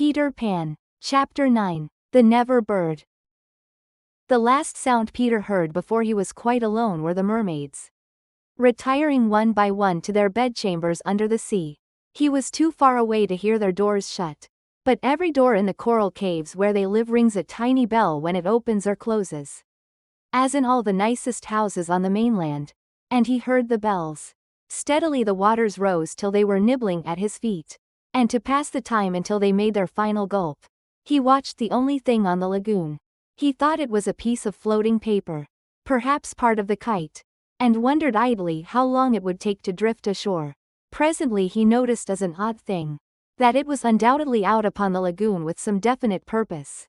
Peter Pan. Chapter 9. The Never Bird. The last sound Peter heard before he was quite alone were the mermaids retiring one by one to their bedchambers under the sea. He was too far away to hear their doors shut, but every door in the coral caves where they live rings a tiny bell when it opens or closes, as in all the nicest houses on the mainland, and he heard the bells. Steadily the waters rose till they were nibbling at his feet, and to pass the time until they made their final gulp, he watched the only thing on the lagoon. He thought it was a piece of floating paper, perhaps part of the kite, and wondered idly how long it would take to drift ashore. Presently he noticed as an odd thing, that it was undoubtedly out upon the lagoon with some definite purpose.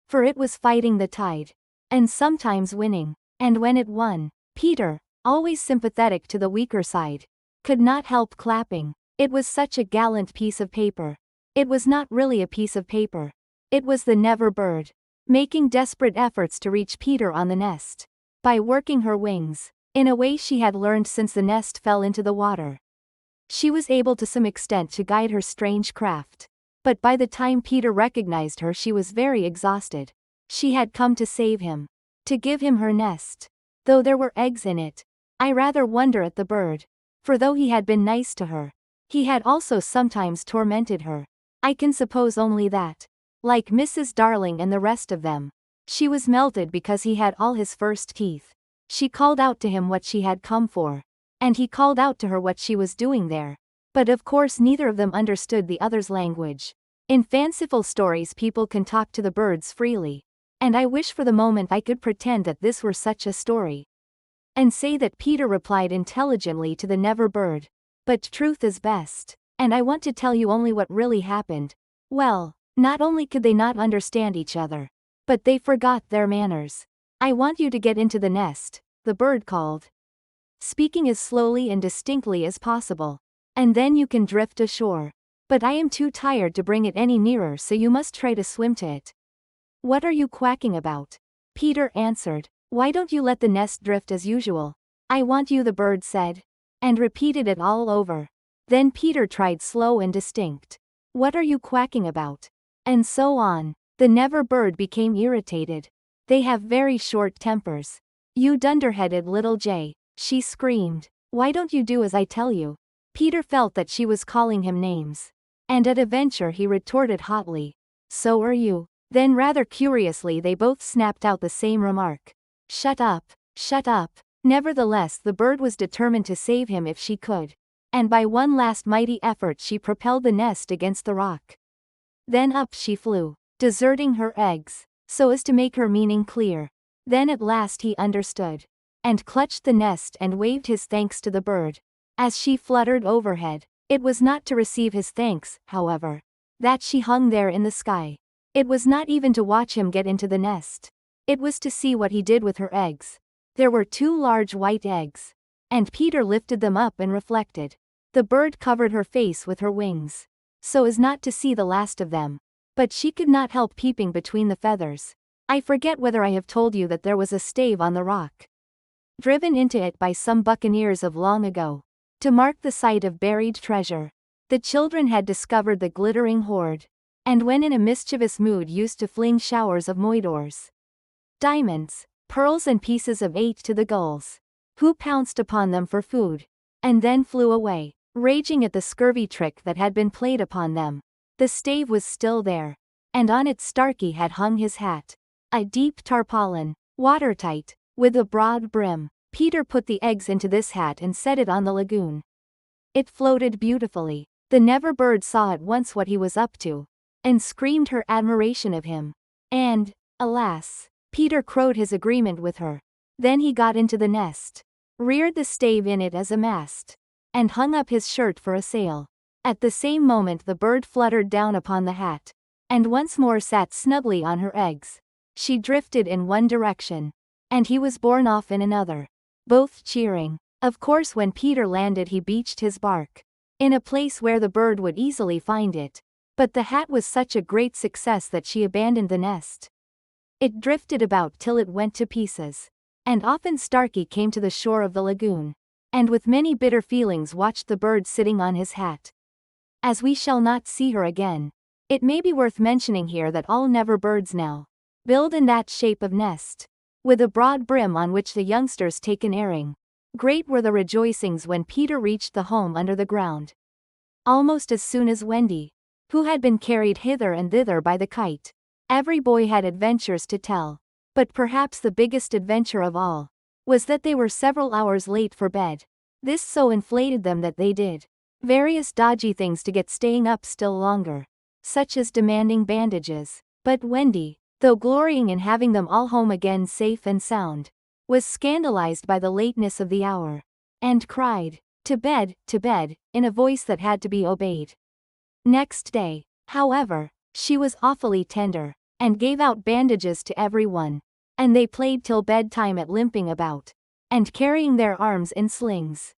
For it was fighting the tide, and sometimes winning, and when it won, Peter, always sympathetic to the weaker side, could not help clapping. It was such a gallant piece of paper. It was not really a piece of paper. It was the Never Bird, making desperate efforts to reach Peter on the nest, by working her wings, in a way she had learned since the nest fell into the water. She was able to some extent to guide her strange craft, but by the time Peter recognized her she was very exhausted. She had come to save him, to give him her nest, though there were eggs in it. I rather wonder at the bird, for though he had been nice to her, he had also sometimes tormented her. I can suppose only that, like Mrs. Darling and the rest of them, she was melted because he had all his first teeth. She called out to him what she had come for, and he called out to her what she was doing there. But of course neither of them understood the other's language. In fanciful stories people can talk to the birds freely, and I wish for the moment I could pretend that this were such a story, and say that Peter replied intelligently to the Never Bird. But truth is best, and I want to tell you only what really happened. Well, not only could they not understand each other, but they forgot their manners. "I want you to get into the nest," the bird called, speaking as slowly and distinctly as possible, "and then you can drift ashore. But I am too tired to bring it any nearer, so you must try to swim to it." "What are you quacking about?" Peter answered. "Why don't you let the nest drift as usual?" "I want you," the bird said, and repeated it all over. Then Peter tried slow and distinct. "What are you quacking about?" And so on. The Never Bird became irritated. "They have very short tempers. You dunderheaded little jay," she screamed. "Why don't you do as I tell you?" Peter felt that she was calling him names, and at a venture he retorted hotly, "So are you." Then rather curiously they both snapped out the same remark. "Shut up, shut up." Nevertheless the bird was determined to save him if she could, and by one last mighty effort she propelled the nest against the rock. Then up she flew, deserting her eggs, so as to make her meaning clear. Then at last he understood, and clutched the nest and waved his thanks to the bird, as she fluttered overhead. It was not to receive his thanks, however, that she hung there in the sky. It was not even to watch him get into the nest. It was to see what he did with her eggs. There were 2 large white eggs, and Peter lifted them up and reflected. The bird covered her face with her wings, so as not to see the last of them, but she could not help peeping between the feathers. I forget whether I have told you that there was a stave on the rock, driven into it by some buccaneers of long ago, to mark the site of buried treasure. The children had discovered the glittering hoard, and when in a mischievous mood used to fling showers of moidores, diamonds, pearls and pieces of 8 to the gulls, who pounced upon them for food, and then flew away, raging at the scurvy trick that had been played upon them. The stave was still there, and on it Starkey had hung his hat, a deep tarpaulin, watertight, with a broad brim. Peter put the eggs into this hat and set it on the lagoon. It floated beautifully. The Never Bird saw at once what he was up to, and screamed her admiration of him. And, alas, Peter crowed his agreement with her. Then he got into the nest, reared the stave in it as a mast, and hung up his shirt for a sail. At the same moment the bird fluttered down upon the hat, and once more sat snugly on her eggs. She drifted in one direction, and he was borne off in another, both cheering. Of course when Peter landed he beached his bark in a place where the bird would easily find it, but the hat was such a great success that she abandoned the nest. It drifted about till it went to pieces, and often Starkey came to the shore of the lagoon, and with many bitter feelings watched the bird sitting on his hat. As we shall not see her again, It may be worth mentioning here that all never birds now build in that shape of nest, with a broad brim on which the youngsters take an airing. Great were the rejoicings when Peter reached the home under the ground. Almost as soon as Wendy, who had been carried hither and thither by the kite, every boy had adventures to tell. But perhaps the biggest adventure of all was that they were several hours late for bed. This so inflated them that they did various dodgy things to get staying up still longer, such as demanding bandages. But Wendy, though glorying in having them all home again safe and sound, was scandalized by the lateness of the hour, and cried, to bed," in a voice that had to be obeyed. Next day, however, she was awfully tender, and gave out bandages to every one, and they played till bedtime at limping about, and carrying their arms in slings.